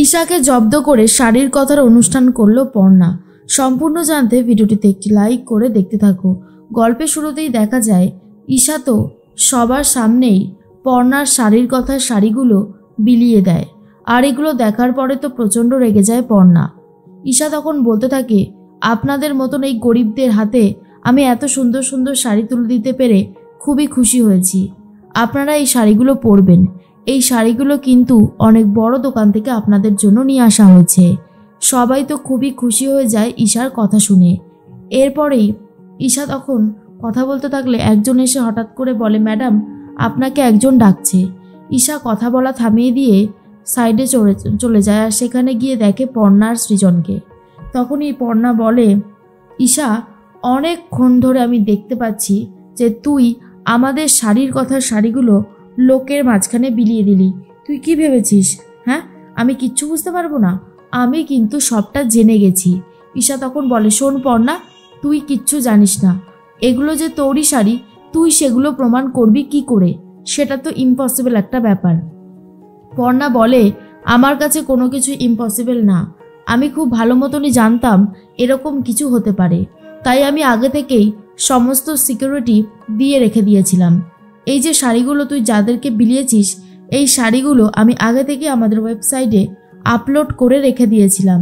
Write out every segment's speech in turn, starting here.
ঈশাকে জব্দ করে শাড়ির কথার অনুষ্ঠান করলো পর্ণা। সম্পূর্ণ জানতে ভিডিওটিতে একটি লাইক করে দেখতে থাকো। গল্পের শুরুতেই দেখা যায় ঈশা তো সবার সামনেই পর্ণার শাড়ির কথার শাড়িগুলো বিলিয়ে দেয়, আর এগুলো দেখার পরে তো প্রচণ্ড রেগে যায় পর্ণা। ঈশা তখন বলতে থাকে, আপনাদের মতন এই গরিবদের হাতে আমি এত সুন্দর সুন্দর শাড়ি তুলে দিতে পেরে খুবই খুশি হয়েছি। আপনারা এই শাড়িগুলো পরবেন। এই শাড়িগুলো কিন্তু অনেক বড় দোকান থেকে আপনাদের জন্য নিয়ে আসা হয়েছে। সবাই তো খুবই খুশি হয়ে যায় ঈশার কথা শুনে। এরপরেই ঈশা তখন কথা বলতে থাকলে একজন এসে হঠাৎ করে বলে, ম্যাডাম আপনাকে একজন ডাকছে। ঈশা কথা বলা থামিয়ে দিয়ে সাইডে চলে যায়, আর সেখানে গিয়ে দেখে পর্ণা আর সৃজনকে। তখনই পর্ণা বলে, ঈশা অনেকক্ষণ ধরে আমি দেখতে পাচ্ছি যে তুই আমাদের শাড়ির কথার শাড়িগুলো লোকের মাঝখানে বিলিয়ে দিলি। তুই কি ভেবেছিস? হ্যাঁ, আমি কিচ্ছু বুঝতে পারবো না? আমি কিন্তু সবটা জেনে গেছি। ঈশা তখন বলে, শোন পর্ণা, তুই কিচ্ছু জানিস না। এগুলো যে তোরই শাড়ি, তুই সেগুলো প্রমাণ করবি কি করে? সেটা তো ইম্পসিবল একটা ব্যাপার। পর্ণা বলে, আমার কাছে কোনো কিছু ইম্পসিবল না। আমি খুব ভালো মতনই জানতাম এরকম কিছু হতে পারে, তাই আমি আগে থেকেই সমস্ত সিকিউরিটি দিয়ে রেখে দিয়েছিলাম। এই যে শাড়িগুলো তুই যাদেরকে বিলিয়েছিস, এই শাড়িগুলো আমি আগে থেকে আমাদের ওয়েবসাইটে আপলোড করে রেখে দিয়েছিলাম।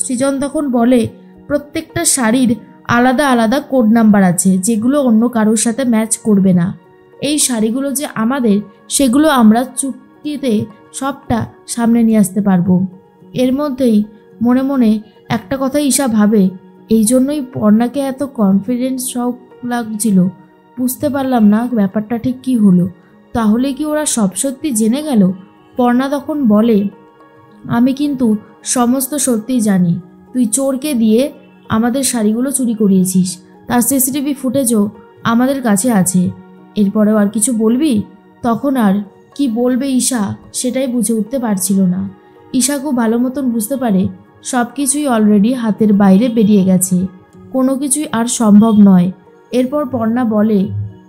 সৃজন তখন বলে, প্রত্যেকটা শাড়ির আলাদা আলাদা কোড নাম্বার আছে, যেগুলো অন্য কারোর সাথে ম্যাচ করবে না। এই শাড়িগুলো যে আমাদের, সেগুলো আমরা চুক্তিতে সবটা সামনে নিয়ে আসতে পারবো। এর মধ্যেই মনে মনে একটা কথা ঈশা ভাবে, এই জন্যই পর্ণাকে এত কনফিডেন্স সব লাগছিল। বুঝতে পারলাম না ব্যাপারটা ঠিক কী হলো। তাহলে কি ওরা সব সত্যি জেনে গেল? পর্ণা তখন বলে, আমি কিন্তু সমস্ত সত্যিই জানি। তুই চোরকে দিয়ে আমাদের শাড়িগুলো চুরি করিয়েছিস। তার সিসিটিভি ফুটেজও আমাদের কাছে আছে। এরপরেও আর কিছু বলবি? তখন আর কি বলবে ঈশা সেটাই বুঝে উঠতে পারছিল না। ঈশা খুব ভালো মতন বুঝতে পারে সব কিছুই অলরেডি হাতের বাইরে বেরিয়ে গেছে, কোনো কিছুই আর সম্ভব নয়। এরপর পর্ণা বলে,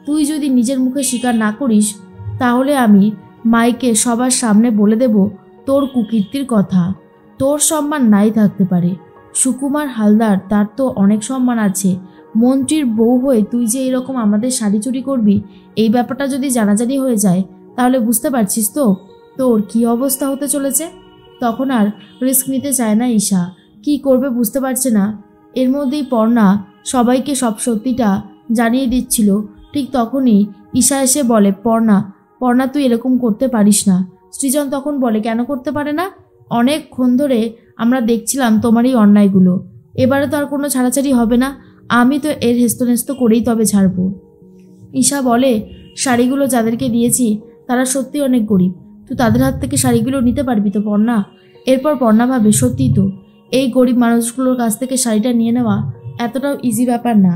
তুই যদি নিজের মুখে স্বীকার না করিস, তাহলে আমি মাইকে সবার সামনে বলে দেব তোর কুকীর্তির কথা। তোর সম্মান নাই থাকতে পারে। সুকুমার হালদার, তার তো অনেক সম্মান আছে। মন্ত্রীর বউ হয়ে তুই যে এরকম আমাদের শাড়ি চুরি করবি, এই ব্যাপারটা যদি জানাজানি হয়ে যায়, তাহলে বুঝতে পারছিস তো তোর কি অবস্থা হতে চলেছে। তখন আর রিস্ক নিতে চায় না ঈশা, কি করবে বুঝতে পারছে না। এর মধ্যেই পর্ণা সবাইকে সব সত্যিটা জানিয়ে দিচ্ছিল। ঠিক তখনই ঈশা এসে বলে, পর্ণা তুই এরকম করতে পারিস না। সৃজন তখন বলে, কেন করতে পারে না? অনেকক্ষণ ধরে আমরা দেখছিলাম তোমার এই অন্যায়গুলো। এবারে তো আর কোনো ছাড়াছাড়ি হবে না। আমি তো এর হেস্তনেস্ত করেই তবে ছাড়বো। ঈশা বলে, শাড়িগুলো যাদেরকে দিয়েছি তারা সত্যি অনেক গরিব। তুই তাদের হাত থেকে শাড়িগুলো নিতে পারবি তো পর্ণা? এরপর পর্ণা ভাবে, সত্যিই তো এই গরিব মানুষগুলোর কাছ থেকে শাড়িটা নিয়ে নেওয়া এতটাও ইজি ব্যাপার না।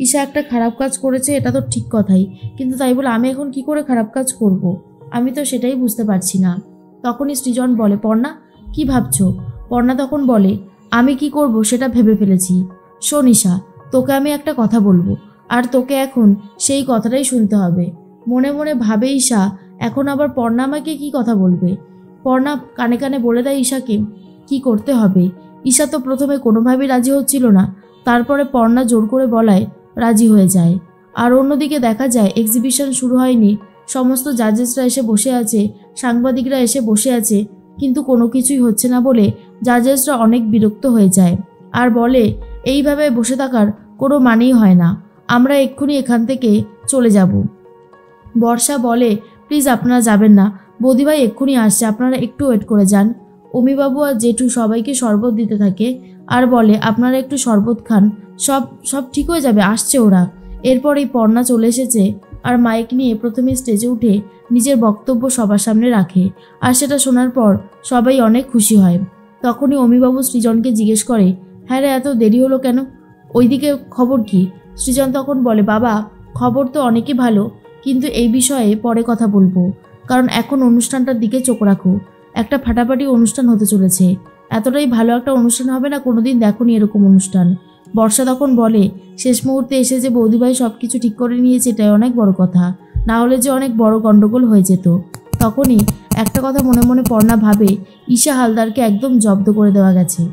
ঈশা একটা খারাপ কাজ করেছে, এটা তো ঠিক কথাই, কিন্তু তাই বলে আমি এখন কি করে খারাপ কাজ করব? আমি তো সেটাই বুঝতে পারছি না। তখনই সৃজন বলে, পর্ণা কি ভাবছো? পর্ণা তখন বলে, আমি কি করব সেটা ভেবে ফেলেছি। শোন ঈশা, তোকে আমি একটা কথা বলবো, আর তোকে এখন সেই কথাটাই শুনতে হবে। মনে মনে ভাবে ঈশা, এখন আবার পর্ণা আমাকে কি কথা বলবে। পর্ণা কানে কানে বলে দেয় ঈশাকে কি করতে হবে। ঈশা তো প্রথমে কোনোভাবেই রাজি হচ্ছিল না, তারপরে পর্ণা জোর করে বলায় রাজি হয়ে যায়। আর অন্যদিকে দেখা যায় এক্সিবিশন শুরু হয়নি, সমস্ত জাজেসরা এসে বসে আছে, সাংবাদিকরা এসে বসে আছে, কিন্তু কোনো কিছুই হচ্ছে না বলে জাজেসরা অনেক বিরক্ত হয়ে যায় আর বলে, এইভাবে বসে থাকার কোনো মানেই হয় না, আমরা এক্ষুনি এখান থেকে চলে যাব। বর্ষা বলে, প্লিজ আপনারা যাবেন না, বৌদিভাই এক্ষুনি আসছে, আপনারা একটু ওয়েট করে যান। অমিবাবু আর জেঠু সবাইকে শরবত দিতে থাকে আর বলে, আপনারা একটু শরবত খান, সব ঠিক হয়ে যাবে, আসছে ওরা। এরপর এই পর্ণা চলে এসেছে আর মাইক নিয়ে প্রথমে স্টেজে উঠে নিজের বক্তব্য সবার সামনে রাখে, আর সেটা শোনার পর সবাই অনেক খুশি হয়। তখনই অমিবাবু সৃজনকে জিজ্ঞেস করে, হ্যাঁ রে, এত দেরি হলো কেন? ওইদিকে খবর কি? সৃজন তখন বলে, বাবা খবর তো অনেকই ভালো, কিন্তু এই বিষয়ে পরে কথা বলবো, কারণ এখন অনুষ্ঠানটার দিকে চোখ রাখো। একটা ফাটাফাটি অনুষ্ঠান হতে চলেছে, এতটাই ভালো একটা অনুষ্ঠান হবে না কোনোদিন দেখোনি এরকম অনুষ্ঠান। বর্ষা তখন বলে, শেষ মুহূর্তে এসে যে বৌদিভাই সব কিছু ঠিক করে নিয়েছে এটাই অনেক বড় কথা, না হলে যে অনেক বড় গন্ডগোল হয়ে যেত। তখনই একটা কথা মনে মনে পর্ণা ভাবে, ঈশা হালদারকে একদম জব্দ করে দেওয়া গেছে।